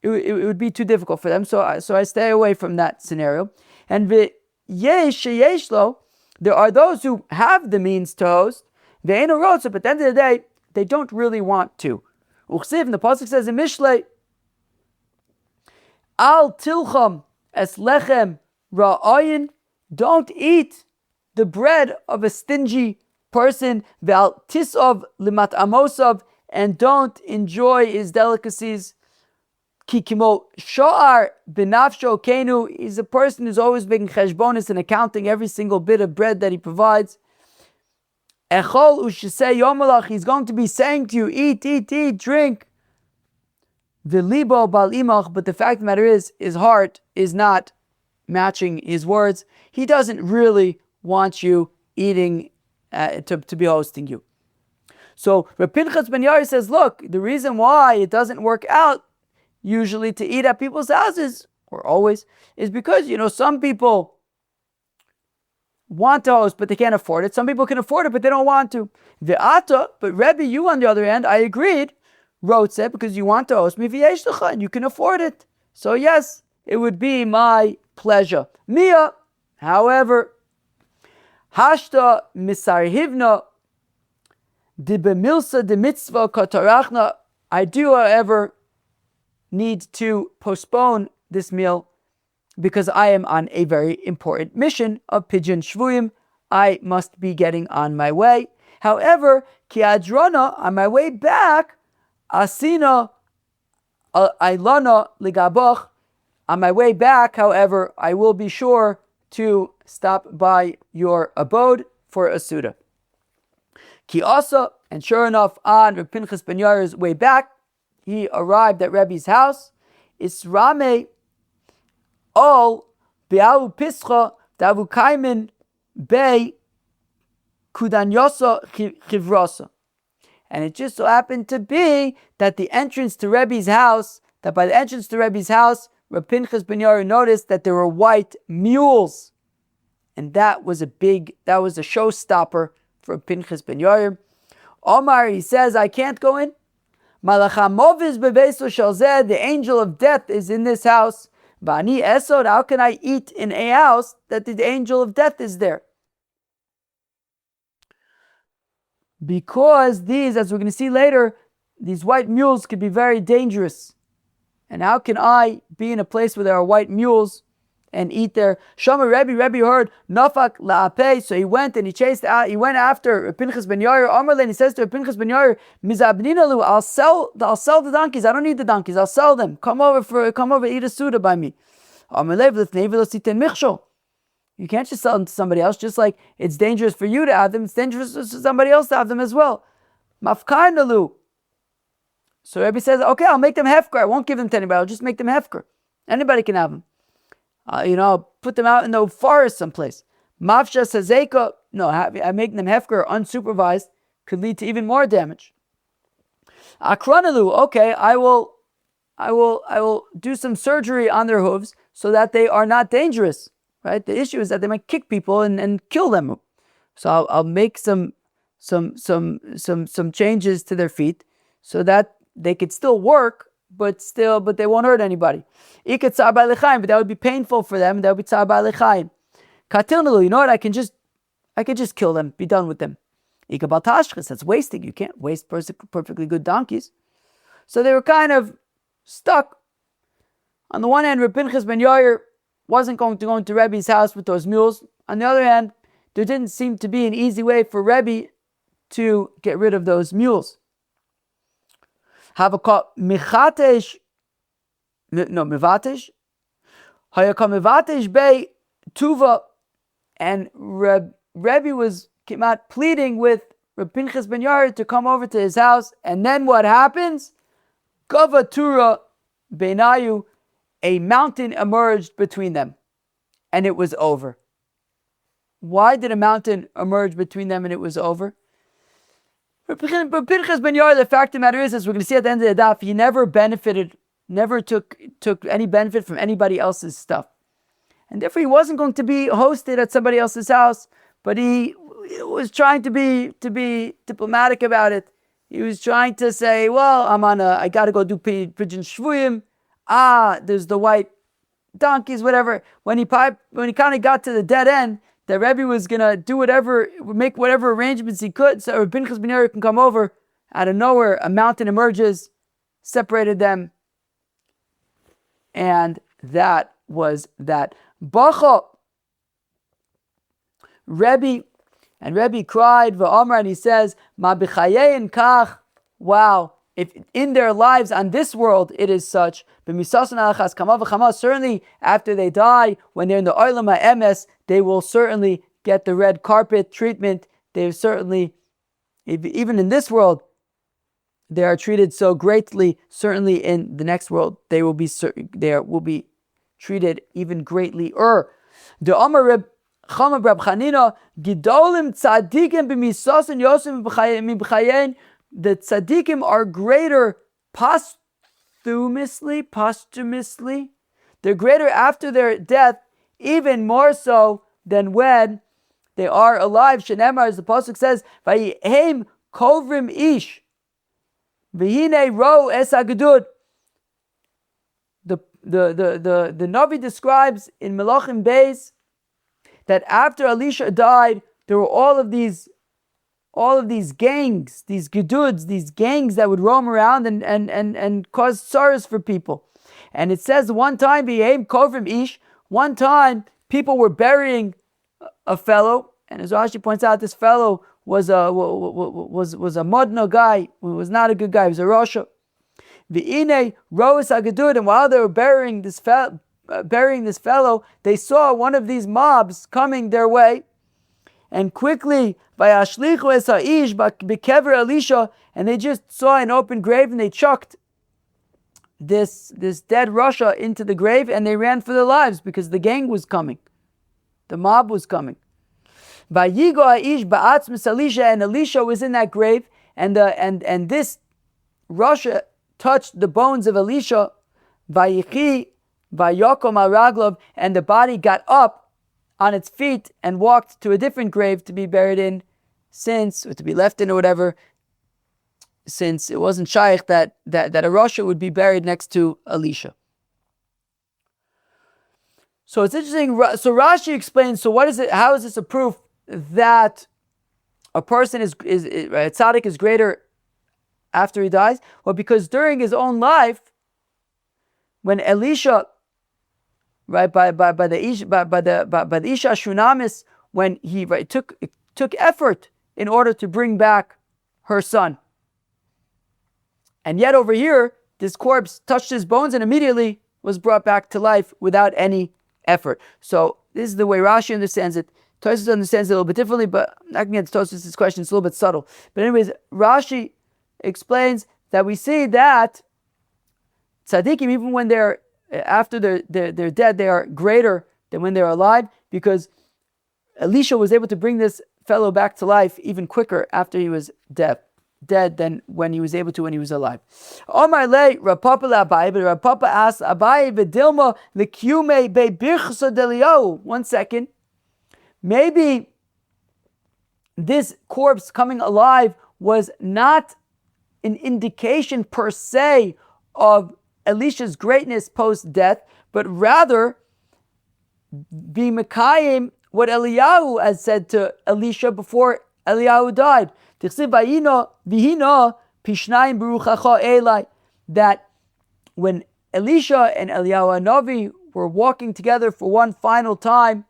it would be too difficult for them. So I stay away from that scenario. And yesh lo, there are those who have the means to host, but at the end of the day, they don't really want to. Uchsiv, the pasuk says in Mishlei, Al tilcham es lechem ra'ayin, don't eat the bread of a stingy person, val tisov limat amosov, and don't enjoy his delicacies. Kikimo shoar benafsho kenu, is a person who's always making cheshbonis and accounting every single bit of bread that he provides. Echol ushesei yomalach, he's going to be saying to you, eat, drink. V'libo bal imach, but the fact of the matter is, his heart is not matching his words. He doesn't really want you eating to be hosting you. So Reb Pinchas ben Yair says, look, the reason why it doesn't work out usually to eat at people's houses, or always, is because, some people want to host, but they can't afford it. Some people can afford it, but they don't want to. Ve'ata, but Rebbe, you on the other hand, I agreed, wrote it, because you want to host me, v'yesh and you can afford it. So yes, it would be my pleasure. Mia, however, Hashta misarhivna de bemilsa de mitzvah katarachna. I do, however, need to postpone this meal because I am on a very important mission of Pidyon Shvuyim. I must be getting on my way. However, ki adrona, on my way back, asina ailana ligaboch. On my way back, however, I will be sure to stop by your abode for a Suda. Ki asa, and sure enough, on Reb Pinchas ben Yair's way back, he arrived at Rebbe's house. Israme ol be'au pischa davu kaimin be kudanyosa chivrasa. And it just so happened to be that by the entrance to Rebbe's house, Reb Pinchas ben Yair noticed that there were white mules. And that was a showstopper for Pinchas ben Yair. Omar, he says, I can't go in. Malachamoviz bebeso shalzeh, the angel of death is in this house. Bani esod, how can I eat in a house that the angel of death is there? Because these, as we're going to see later, these white mules could be very dangerous. And how can I be in a place where there are white mules and eat there? Shama Rebbe heard Nafak la'apeh, so he went and he chased out. He went after Pinchas ben Yair. Amarle, and he says to Pinchas ben Yair, Mizabninalu, I'll sell the donkeys. I don't need the donkeys. I'll sell them. Come over, eat a suda by me. You can't just sell them to somebody else. Just like it's dangerous for you to have them, it's dangerous for somebody else to have them as well. Mafkainalu. So Rebbe says, okay, I'll make them hefker. I won't give them to anybody. I'll just make them hefker. Anybody can have them. Put them out in the forest someplace. Mafsha sazeka. No, I make them hefker unsupervised could lead to even more damage. Akranalu. Okay, I will do some surgery on their hooves so that they are not dangerous. Right. The issue is that they might kick people and kill them. So I'll make some changes to their feet so that they could still work, but they won't hurt anybody. Ika tzar ba'alei chayim, but that would be painful for them, and that would be tzar ba'alei chayim. Katilnalu, you know what? I can just kill them, be done with them. Ika bal tashchis, that's wasting. You can't waste perfectly good donkeys. So they were kind of stuck. On the one hand, Rabbi Pinchas ben Yair wasn't going to go into Rebbe's house with those mules. On the other hand, there didn't seem to be an easy way for Rebbe to get rid of those mules. Mivatesh. Hayakam mivatesh bei tuva, and Rebbe came out pleading with Rabbi Pinchas ben Yair to come over to his house, and then what happens? Gavatura beinayu, a mountain emerged between them, and it was over. Why did a mountain emerge between them and it was over? Rabbi Pinchas ben Yair, the fact of the matter is, as we're going to see at the end of the daf, he never took any benefit from anybody else's stuff. And therefore he wasn't going to be hosted at somebody else's house, but he was trying to be diplomatic about it. He was trying to say, well, I got to go do pigeon shvuyim. There's the white donkeys, whatever. When he kind of got to the dead end, the Rebbe was going to make whatever arrangements he could so Rabbi Pinchas ben Yair can come over. Out of nowhere, a mountain emerges, separated them, and that was that. Bacha, Rebbe cried, v'amar, and he says, ma b'chayein kach, wow, if in their lives on this world it is such, certainly after they die, when they're in the olam ha'emes, they will certainly get the red carpet treatment. They certainly, even in this world, they are treated so greatly. Certainly in the next world, they will be treated even greatly. The Amar Reb Chama Reb Chanina Gidolim Tzadikim b'Misos Yosem b'Chayein. The tzaddikim are greater posthumously. They're greater after their death, even more so than when they are alive. Shenemar, as the pasuk says, Vayihem kovrim ish, v'hine ro es hagedud. The Navi describes in Melachim Beis that after Elisha died, there were all of these gangs, these geduds, these gangs that would roam around and cause sorrows for people. And it says one time, one time people were burying a fellow, and as Rashi points out, this fellow was a modno guy, was not a good guy, he was a Rasha. V'ine roes hagedud, and while they were burying this fellow, they saw one of these mobs coming their way, and quickly, vayashlichu es ha'ish b'kever Elisha, and they just saw an open grave, and they chucked this dead Rasha into the grave, and they ran for their lives because the gang was coming, the mob was coming. Vayigo ha'ish ba'atzmus Elisha, and Elisha was in that grave, and this Rasha touched the bones of Elisha, vayichi vayokom al raglov, and the body got up on its feet and walked to a different grave to be buried in, or to be left in or whatever, since it wasn't shaykh that a Rasha would be buried next to Elisha. So it's interesting. So Rashi explains, so what is it? How is this a proof that a person a tzaddik is greater after he dies? Well, because during his own life, when Elisha, right, by the Isha Shunamis, when he took effort in order to bring back her son, and yet over here this corpse touched his bones and immediately was brought back to life without any effort. So this is the way Rashi understands it. Tosfos understands it a little bit differently, but I'm not going to get to Tosfos' question. It's a little bit subtle. But anyways, Rashi explains that we see that tzaddikim, even when they're after they're dead, they are greater than when they're alive, because Elisha was able to bring this fellow back to life even quicker after he was dead than when he was able to when he was alive. Omar le Rav Papa Abaye, but Rav Papa asks Abaye v'dilma l'kiyume be'birchsa d'Eliyahu. 1 second. Maybe this corpse coming alive was not an indication per se of Elisha's greatness post-death, but rather be Mekayim what Eliyahu had said to Elisha before Eliyahu died. That when Elisha and Eliyahu Hanavi were walking together for one final time,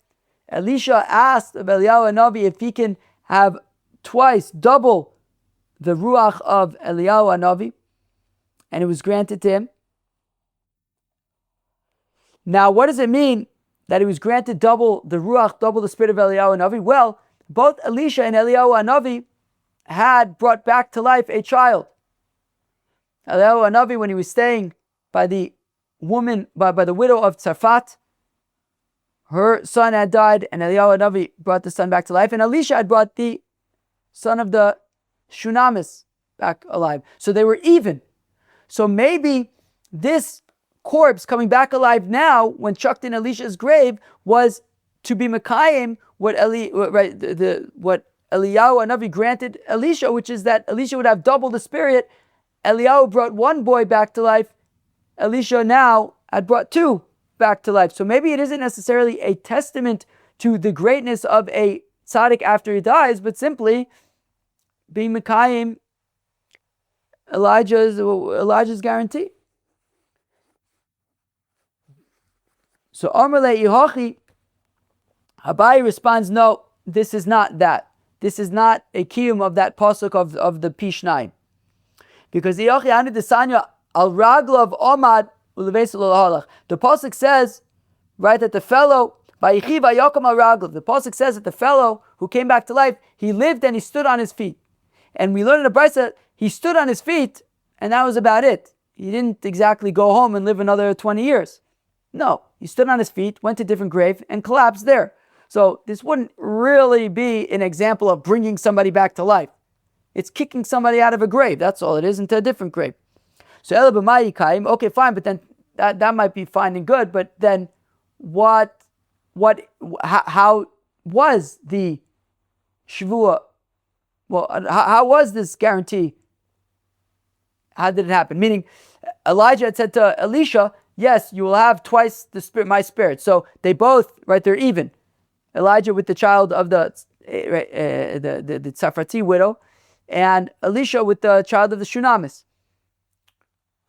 Elisha asked of Eliyahu Hanavi if he can have twice, double the ruach of Eliyahu Hanavi, and it was granted to him. Now, what does it mean that he was granted double the ruach, double the spirit of Eliyahu Hanavi? Well, both Elisha and Eliyahu Hanavi had brought back to life a child. Eliyahu Hanavi, when he was staying by the woman, by the widow of Tzarfat, her son had died, and Eliyahu Hanavi brought the son back to life, and Elisha had brought the son of the Shunamis back alive. So they were even. So maybe this corpse coming back alive now, when chucked in Elisha's grave, was to be Mekayim what Eliyahu Hanavi granted Elisha, which is that Elisha would have double the spirit. Eliyahu brought one boy back to life. Elisha now had brought two back to life. So maybe it isn't necessarily a testament to the greatness of a tzaddik after he dies, but simply being Mekayim Elijah's guarantee. So Amrle Yehochi, Abai responds, no, this is not that. This is not a kiyum of that pasuk of the Pishnayim. Because Yehochi Anu Desanya al Raglav Omad Ulevesul Halach. The pasuk says, right, that the fellow Vayichi Vayokom al Raglav. The pasuk says that the fellow who came back to life, he lived and he stood on his feet. And we learn in the Brisa, he stood on his feet, and that was about it. He didn't exactly go home and live another 20 years. No, he stood on his feet, went to a different grave, and collapsed there. So this wouldn't really be an example of bringing somebody back to life. It's kicking somebody out of a grave. That's all it is, into a different grave. So Ela b'mayi kaim, okay, fine, but then that might be fine and good, but then how was the Shavua? Well, how was this guarantee? How did it happen? Meaning, Elijah had said to Elisha, yes, you will have twice the spirit, my spirit. So they both, right, they're even. Elijah with the child of the Tzarfati widow, and Elisha with the child of the Shunamis.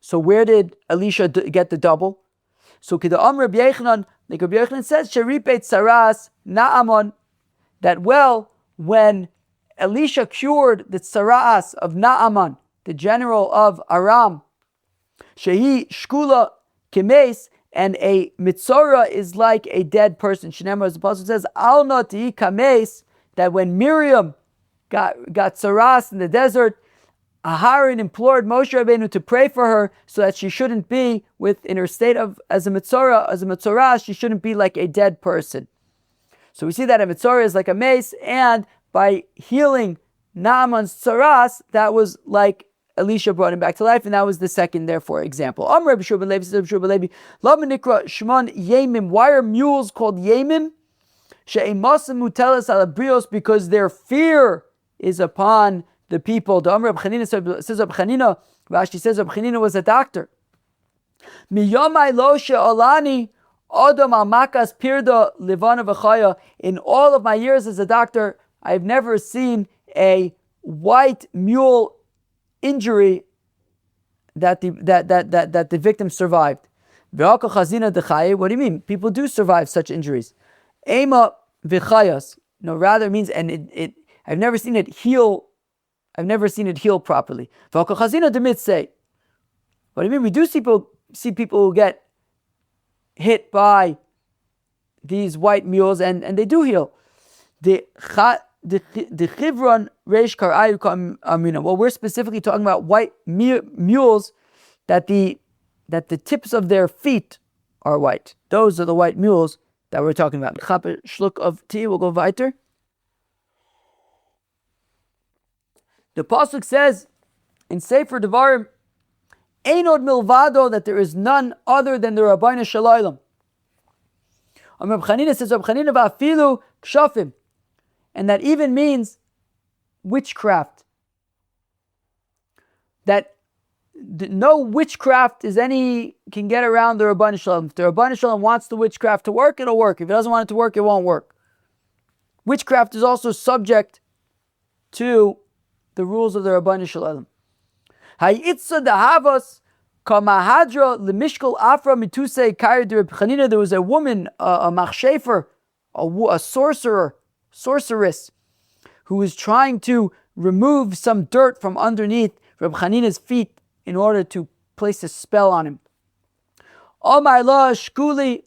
So where did Elisha get the double? So Rabbi Yochanan says, Sheripet Saras Na'amon, that when Elisha cured the Tsaras of Naaman, the general of Aram, Shehi Shkula Kemes, and a Mitzora is like a dead person. Shneimar, as the Apostle says, Al Nati Kames, that when Miriam got Tsaras in the desert, Aharon implored Moshe Rabbeinu to pray for her so that she shouldn't be in her state of as a Mitzora, she shouldn't be like a dead person. So we see that a Mitzora is like a mace, and by healing Naaman's tsaras, that was like Elisha brought him back to life, and that was the second, therefore, example. Why are mules called Yemim? Because their fear is upon the people. Says Rab Chanina, Rashi says Rab Chanina was a doctor. In all of my years as a doctor, I've never seen a white mule injury that the victim survived. What do you mean? People do survive such injuries. Ema v'chayas. No, rather means, and I've never seen it heal. I've never seen it heal properly. What do you mean? We do see people who get hit by these white mules, and they do heal. The chivron reish karayu amina. Well, we're specifically talking about white mules that the tips of their feet are white. Those are the white mules that we're talking about. Chaper shluk of tea. We'll go weiter. The pasuk says in Sefer Devarim, Einod milvado, that there is none other than the Rabbeinu Shalom. Rab Chanina says, Rab Chanina va'afilu kshafim, and that even means witchcraft. That no witchcraft can get around the Rabban Shalom. If the Rabban Shalom wants the witchcraft to work, it'll work. If it doesn't want it to work, it won't work. Witchcraft is also subject to the rules of the Rabban Shalom. Ha'itza dahavos kamahadra lemishkol afra mituse kair de Reb Chanina. There was a woman, a machshefer, a sorceress, who was trying to remove some dirt from underneath Reb Chanina's feet in order to place a spell on him. Oh my Allah, shkuli,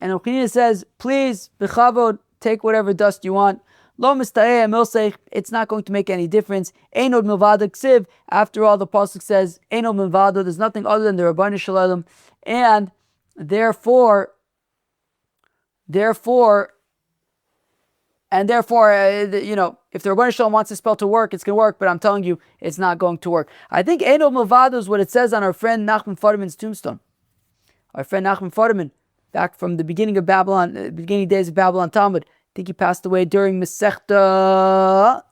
and Reb Chanina says, please, b'chavod, take whatever dust you want. Lo mista'eh milseich, it's not going to make any difference. Einod milvada ksiv, after all, the pasuk says, Einod milvada, there's nothing other than the Rabban Shalom, and therefore, if the Rabban Shalom wants the spell to work, it's going to work, but I'm telling you, it's not going to work. I think Einod milvada is what it says on our friend Nachman Fadiman's tombstone. Our friend Nachman Fadiman, back from the beginning of Babylon, beginning days of Babylon Talmud. I think he passed away during Masechta.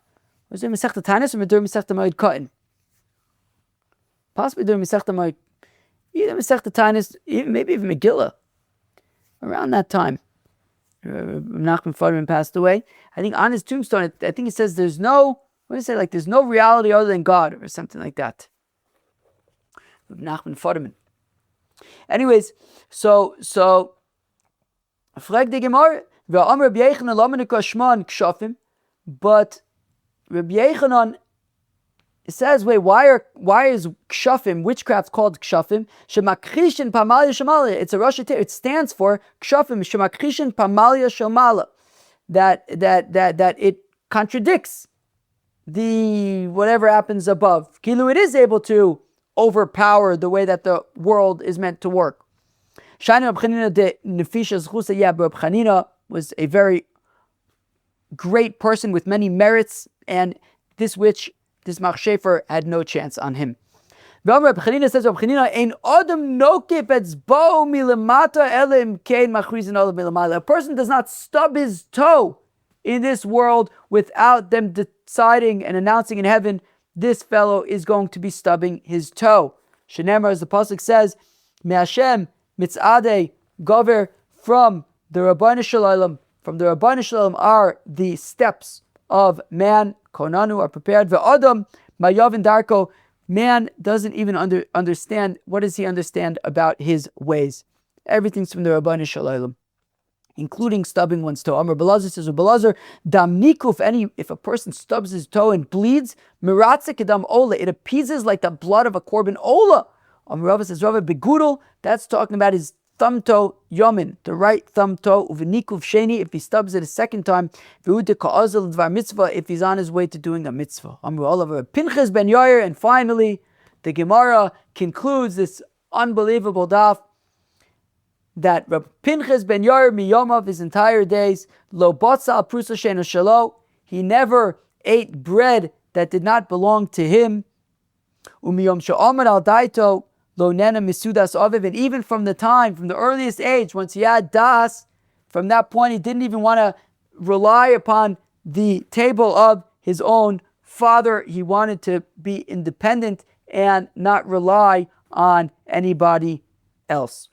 Was it Masechta Tanis or during Masechta Moed Katan? Possibly during Masechta Moed. Either Masechta Tanis, maybe even Megillah. Around that time, Nachman Fadiman passed away. I think on his tombstone, I think it says there's no reality other than God, or something like that. Nachman Fadiman. Anyways, so Frag the Gemara. But Rabbi Yechanan, it says, wait, why is kshafim, witchcraft, called kshafim? Shemakrishin pamalia shemala. It's a Rashi. It stands for kshafim shemakrishin pamalia shemala. That it contradicts the whatever happens above. Kilu, it is able to overpower the way that the world is meant to work. Shani Reb Chanina de nefisha zchusa. Yeah, but Reb Chanina was a very great person with many merits, and this machshefer had no chance on him. Reb Chanina says, Reb Chanina, ein adam nokip etzbo milamata elim kein machrizin olav milamala. A person does not stub his toe in this world without them deciding and announcing in heaven, this fellow is going to be stubbing his toe. Shenemar, as the pasuk says, me Hashem mitzadei gover, from the Rabban Shalom are the steps of man. Konanu are prepared. Ve'adam mayavin darko. Man doesn't even understand. What does he understand about his ways? Everything's from the Rabban Shalom, including stubbing one's toe. Amar Belazar says, Belazar, dam nikuf, if a person stubs his toe and bleeds, miratze kedam ola, it appeases like the blood of a korban ola. Amar Rava says, Rava begudel, that's talking about his thumb toe, yomin, the right thumb toe, uvenikuf sheni, if he stubs it a second time, if he's on his way to doing a mitzvah. Amru Olav Pinchas ben Yair, and finally, the Gemara concludes this unbelievable daf that Pinchas ben Yair miyomav, his entire days, lo botza al prusa sheno shelo, he never ate bread that did not belong to him. Umiyom she'omer al daito, lo nena misudas aviv, and even from the earliest age, once he had das, from that point he didn't even want to rely upon the table of his own father. He wanted to be independent and not rely on anybody else.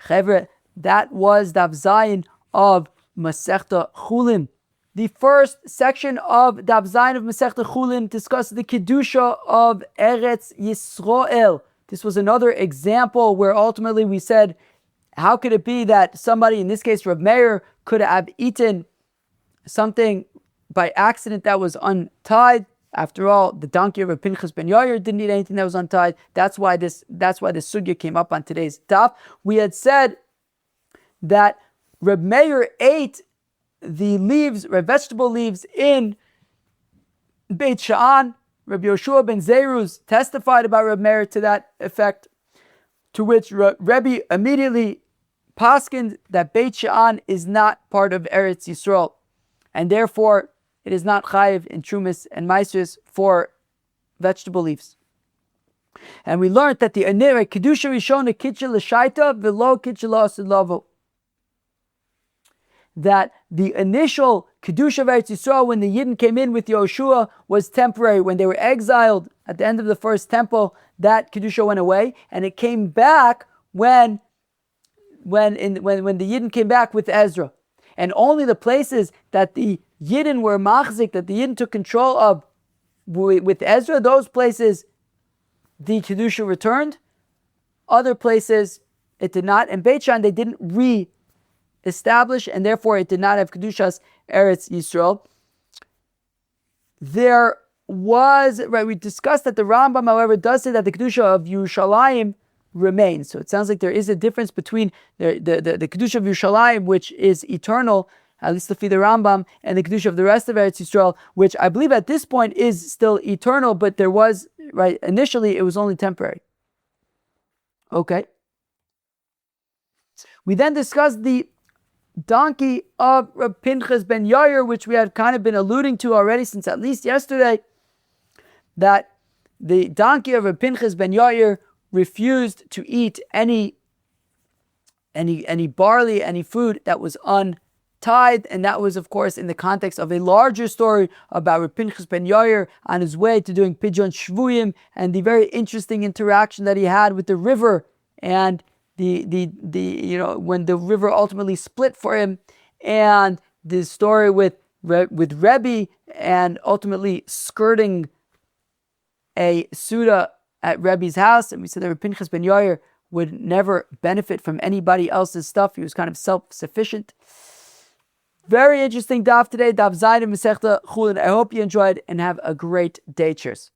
Chevre, that was Daf Zayin of Masechta Chullin. The first section of Daf Zayin of Masechta Chullin discussed the kedusha of Eretz Yisroel. This was another example where ultimately we said, how could it be that somebody, in this case Reb Meir, could have eaten something by accident that was untied? After all, the donkey of Pinchas ben Yair didn't eat anything that was untied. That's why this sugya came up on today's daf. We had said that Reb Meir ate the leaves, vegetable leaves, in Beit Sha'an. Rabbi Yoshua ben Zeruz testified about Reb Meir to that effect, to which Rabbi immediately paskined that Beit Sha'an is not part of Eretz Yisroel, and therefore it is not chayiv in Trumas and Maasros for vegetable leaves. And we learned that the kedusha rishona kitchel l'shaita v'lo kitchel l'asid lavo, that the initial kedusha of Eretz Yisroel, when the Yidden came in with Yoshua, was temporary. When they were exiled at the end of the first temple, that kedusha went away, and it came back when the Yidden came back with Ezra. And only the places that the Yidden were machzik, that the Yidden took control of with Ezra, those places the kedusha returned. Other places it did not. And Beit Shan they didn't re-establish, and therefore it did not have kedushas Eretz Yisroel. There was, we discussed that the Rambam, however, does say that the kedusha of Yerushalayim remains. So it sounds like there is a difference between the kedusha of Yerushalayim, which is eternal, at least the Rambam, and the kedusha of the rest of Eretz Yisrael, which I believe at this point is still eternal, but there was, initially it was only temporary. Okay. We then discussed the donkey of Pinchas ben Yair, which we had kind of been alluding to already since at least yesterday, that the donkey of Pinchas ben Yair refused to eat any barley, any food that was untied, and that was, of course, in the context of a larger story about Pinchas ben Yair on his way to doing Pidyon Shvuyim, and the very interesting interaction that he had with the river, and the when the river ultimately split for him, and the story with Rabbi, and ultimately skirting a Suda at Rebbe's house. And we said that Pinchas ben Yair would never benefit from anybody else's stuff. He was kind of self-sufficient. Very interesting daf today, Daf Zayin Masechta Chullin. I hope you enjoyed and have a great day. Cheers.